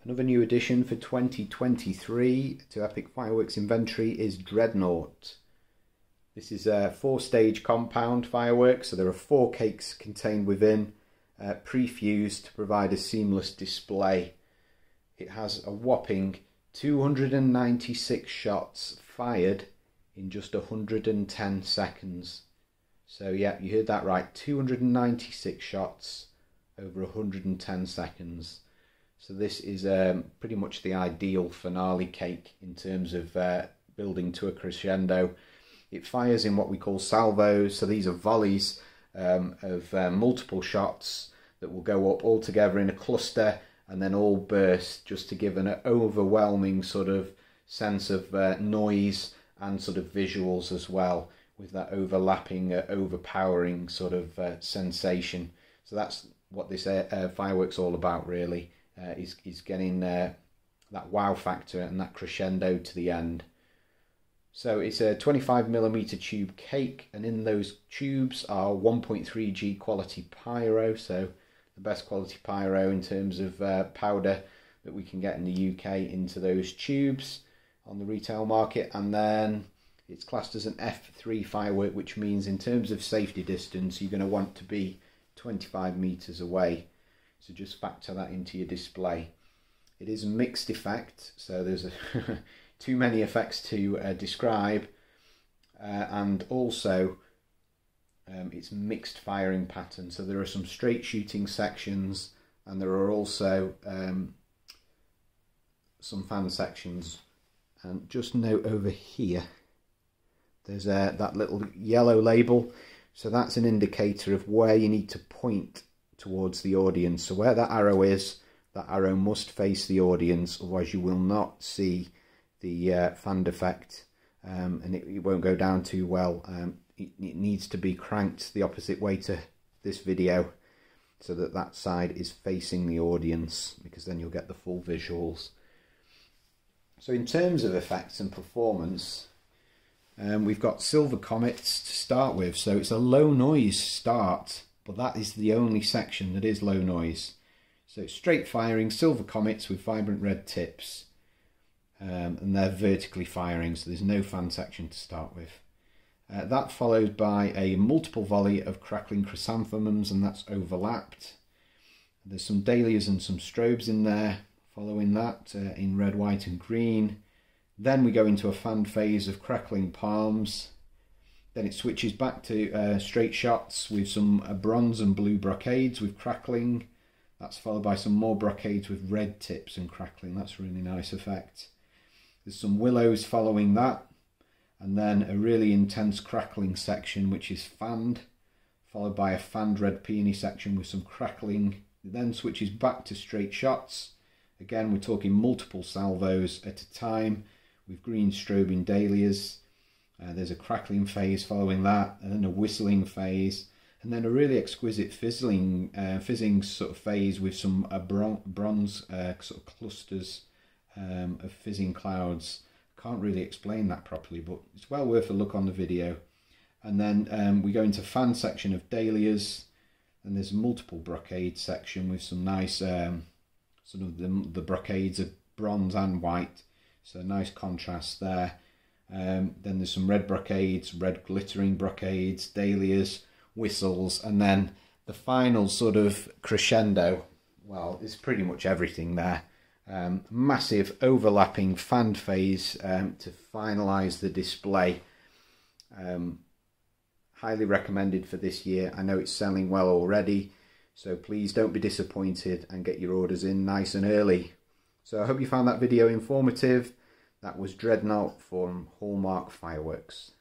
Another new addition for 2023 to Epic Fireworks inventory is Dreadnought. This is a 4-stage compound fireworks, so there are 4 cakes contained within, pre-fused to provide a seamless display. It has a whopping 296 shots fired in just 110 seconds. So yeah, you heard that right, 296 shots over 110 seconds. So this is pretty much the ideal finale cake in terms of building to a crescendo. It fires in what we call salvos, so these are volleys of multiple shots that will go up all together in a cluster and then all burst, just to give an overwhelming sort of sense of noise and sort of visuals as well, with that overlapping, overpowering sort of sensation. So that's what this fireworks all about, really. Is getting that wow factor and that crescendo to the end. So it's a 25mm tube cake, and in those tubes are 1.3G quality pyro, so the best quality pyro in terms of powder that we can get in the UK into those tubes on the retail market. And then it's classed as an F3 firework, which means in terms of safety distance you're going to want to be 25 meters away. So just factor that into your display. It is a mixed effect, so there's too many effects to describe, and also it's mixed firing pattern. So there are some straight shooting sections, and there are also some fan sections. And just note over here, there's that little yellow label. So that's an indicator of where you need to point towards the audience. So where that arrow is, that arrow must face the audience, otherwise you will not see the fan effect, and it won't go down too well. It needs to be cranked the opposite way to this video, so that that side is facing the audience, because then you'll get the full visuals. So in terms of effects and performance, we've got silver comets to start with. So it's a low noise start, but that is the only section that is low noise. So it's straight firing silver comets with vibrant red tips, and they're vertically firing, so there's no fan section to start with. That followed by a multiple volley of crackling chrysanthemums, and that's overlapped. There's some dahlias and some strobes in there following that, in red, white and green. Then we go into a fan phase of crackling palms. Then it switches back to straight shots with some bronze and blue brocades with crackling. That's followed by some more brocades with red tips and crackling. That's a really nice effect. There's some willows following that, and then a really intense crackling section which is fanned, followed by a fanned red peony section with some crackling. It then switches back to straight shots. Again, we're talking multiple salvos at a time with green strobing dahlias. There's a crackling phase following that, and then a whistling phase, and then a really exquisite fizzing sort of phase with some bronze sort of clusters of fizzing clouds. Can't really explain that properly, but it's well worth a look on the video. And then we go into fan section of dahlias, and there's a multiple brocade section with some nice sort of the brocades of bronze and white, so nice contrast there. Then there's some red brocades, red glittering brocades, dahlias, whistles, and then the final sort of crescendo. Well, it's pretty much everything there. Massive overlapping fan phase to finalise the display. Highly recommended for this year. I know it's selling well already, so please don't be disappointed and get your orders in nice and early. So I hope you found that video informative. That was Dreadnought from Hallmark Fireworks.